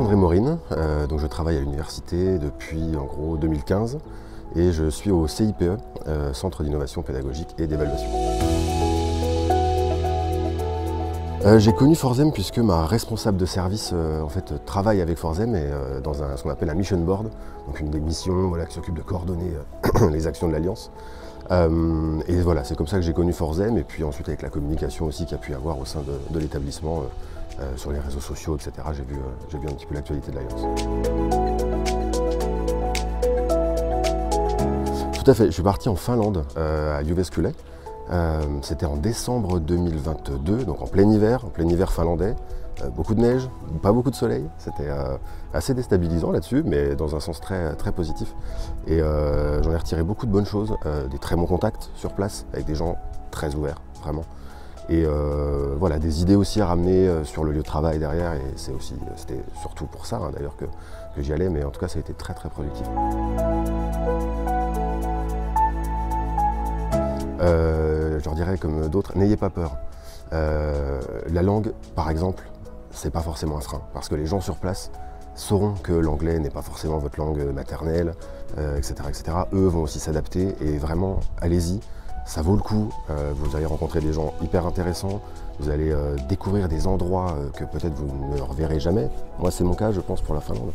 Marc-André Maurine, donc je travaille à l'université depuis en gros 2015 et je suis au CIPE, Centre d'innovation pédagogique et d'évaluation. J'ai connu Forzem puisque ma responsable de service en fait, travaille avec Forzem et dans ce qu'on appelle un mission board, donc une des missions voilà, qui s'occupe de coordonner les actions de l'Alliance. Et voilà, c'est comme ça que j'ai connu Forzem et puis ensuite avec la communication aussi qu'il y a pu y avoir au sein de l'établissement, sur les réseaux sociaux, etc. J'ai vu un petit peu l'actualité de l'Alliance. Tout à fait, je suis parti en Finlande, à Jyväskylä. C'était en décembre 2022, donc en plein hiver finlandais. Beaucoup de neige, pas beaucoup de soleil, c'était assez déstabilisant là-dessus, mais dans un sens très, très positif. Et j'en ai retiré beaucoup de bonnes choses, des très bons contacts sur place, avec des gens très ouverts, vraiment. Et voilà, des idées aussi à ramener sur le lieu de travail derrière, et c'était surtout pour ça hein, d'ailleurs que j'y allais, mais en tout cas ça a été très très productif. Je leur dirais comme d'autres, n'ayez pas peur. La langue, par exemple, c'est pas forcément un frein, parce que les gens sur place sauront que l'anglais n'est pas forcément votre langue maternelle, etc., etc. Eux vont aussi s'adapter, et vraiment, allez-y, ça vaut le coup. Vous allez rencontrer des gens hyper intéressants, vous allez découvrir des endroits que peut-être vous ne reverrez jamais. Moi, c'est mon cas, je pense, pour la Finlande.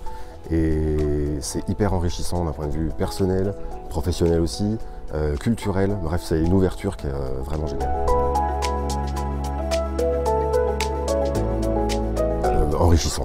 Et c'est hyper enrichissant d'un point de vue personnel, professionnel aussi, culturel. Bref, c'est une ouverture qui est vraiment géniale. Enrichissant.